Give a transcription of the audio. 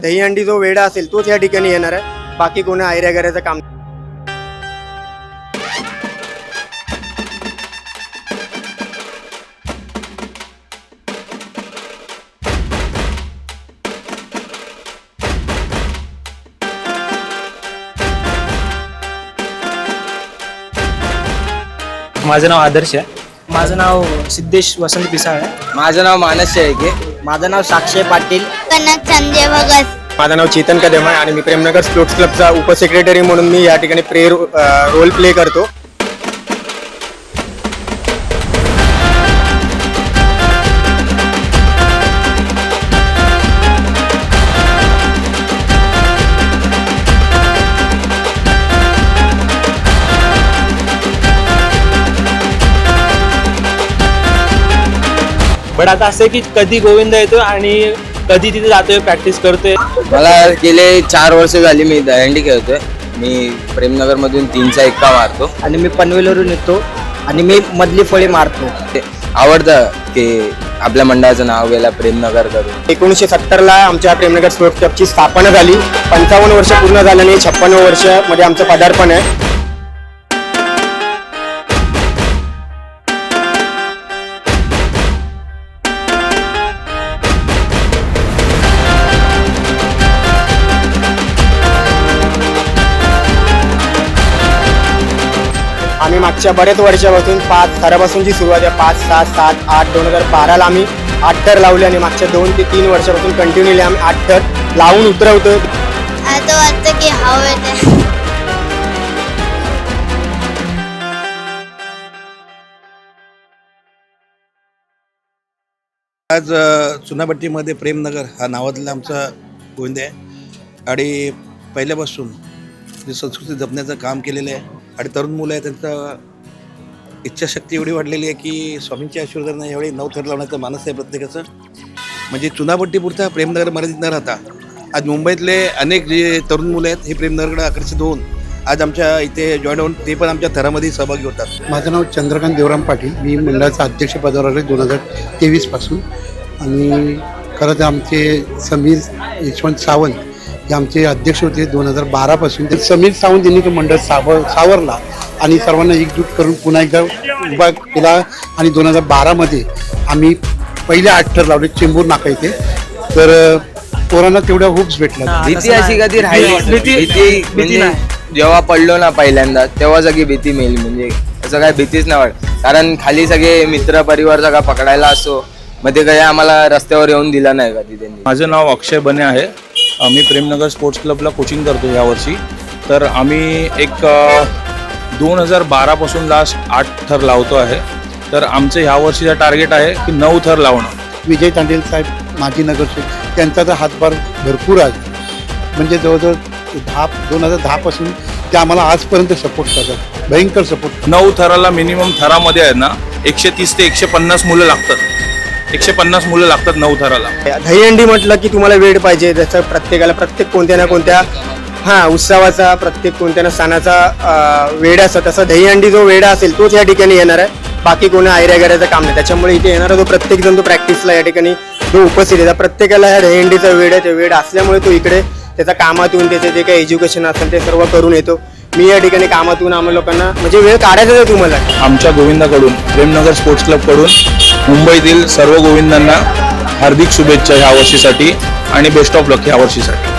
दहीहंडी जो वेडा असेल तोच या ठिकाणी येणार आहे, बाकी कोणी आयऱ्यागऱ्याचं काम. माझं नाव आदर्श आहे. माझं नाव सिद्धेश वसंत पिसाळ आहे. माझं नाव मानस शेळके. माझं नाव साक्षी पाटील. कनक संजय भगत. माझं नाव चेतन कदम आहे आणि मी प्रेमनगर स्पोर्ट्स क्लबचा उपसेक्रेटरी म्हणून मी या ठिकाणी रोल प्ले करतो. बट आता असं आहे की कधी गोविंद येतो आणि कधी तिथे जातोय, प्रॅक्टिस करतोय. मला गेले 4 वर्ष झाली मी दहीहंडी खेळतोय. मी प्रेमनगर मधून 3चा 1 मारतो आणि मी पनवेलवरून येतो आणि मी मधली फळी मारतो. आवडतं की आपल्या मंडळाचं नाव गेलं प्रेमनगर करून. 1970ला आमच्या प्रेमनगर स्पोर्ट्स क्लबची स्थापना झाली. 55 वर्ष पूर्ण झाल्याने 56 वर्ष मध्ये आमचं पदार्पण आहे. आम्ही मागच्या बऱ्याच वर्षापासून 5 थरापासून जी सुरुवात आहे, 5, 7, 7, 8, 2012ला आम्ही 8 थर लावले आणि मागच्या 2 ते 3 वर्षापासून कंटिन्युअली आम्ही 8 थर लावून उतरवतो. आता वाटतं की हवं आहे. आज चुनाभट्टीमध्ये प्रेमनगर हा नावातला आमचा गोविंद आहे आणि पहिल्यापासून जी संस्कृती जपण्याचं काम केलेलं आहे आणि तरुण मुलं आहे त्यांचा इच्छाशक्ती एवढी वाढलेली आहे की स्वामींच्या आशीर्वादानं एवढी 9 थर लावण्याचं मानस आहे प्रत्येकाचं. म्हणजे चुनाभट्टीपुरता प्रेमनगर मर्यादित न राहता आज मुंबईतले अनेक जे तरुण मुलं आहेत हे प्रेमनगरकडे आकर्षित होऊन आज आमच्या इथे जॉईन होऊन ते पण आमच्या थरामध्ये सहभागी होतात. माझं नाव चंद्रकांत देवराम पाटील. मी मंडळाचा अध्यक्षपदावर आहे 2023 पासून. आणि खरं तर आमचे समीर यशवंत सावंत हे आमचे अध्यक्ष होते 2012 पासून. ते समीर सावंत यांनी तो मंडळ सावरला आणि सर्वांना एकजूट करून पुन्हा एकदा उभा केला. आणि 2012मध्ये आम्ही पहिले 8 थर लावले चेंबूर नाका इथे. तर पोरांना तेवढ्या हुक्स भेटला. भीती अशी कधी राहिली भीती म्हणजे जेव्हा पडलो ना पहिल्यांदा तेव्हा सगळी भीती मेली. म्हणजे असं काय भीतीच नाही वाटत, कारण खाली सगळे मित्र परिवार सगळा पकडायला असो, मग ते काही आम्हाला रस्त्यावर येऊन दिला नाही कधी त्यांनी. माझं नाव अक्षय बने आहे. मी प्रेमनगर स्पोर्ट्स क्लबला कोचिंग करतो यावर्षी. तर आम्ही एक 2012 पासून लास्ट 8 थर लावतो आहे. तर आमचं ह्या वर्षीचं टार्गेट आहे की 9 थर लावणं. विजय तांडेल साहेब माजी नगरसेवक त्यांचा तर हातभार भरपूर आहे. म्हणजे जवळजवळ 2010 पासून ते आम्हाला आजपर्यंत सपोर्ट करतात, भयंकर सपोर्ट. 9 थराला मिनिमम थरामध्ये आहे ना 130 ते 150 मुलं लागतात. 150 मुलं लागतात 9 थराला. दहीहंडी म्हटलं की तुम्हाला वेळ पाहिजे. त्याचं प्रत्येकाला प्रत्येक कोणत्या ना कोणत्या उत्सवाचा, प्रत्येक कोणत्या ना सणाचा वेळ असतो. तसं दहीहंडी जो वेडा असेल तोच या ठिकाणी येणार आहे, बाकी कोणी आयऱ्यागऱ्याचं काम नाही. त्याच्यामुळे इथे येणारा जो प्रत्येक जण तो प्रॅक्टिसला या ठिकाणी जो उपस्थित आहे, प्रत्येकाला ह्या दहीहंडीचा वेळ आहे. ते वेळ असल्यामुळे तो इकडे त्याच्या कामातून त्याचे जे काही एज्युकेशन असेल ते सर्व करून येतो. मी या ठिकाणी कामातून आम्हाला लोकांना म्हणजे वेळ काढायचा आहे तुम्हाला. आमच्या गोविंदाकडून, प्रेमनगर स्पोर्ट्स क्लबकडून मुंबईतील सर्व गोविंदांना हार्दिक शुभेच्छा ह्या वर्षीसाठी आणि बेस्ट ऑफ लक ह्या वर्षीसाठी.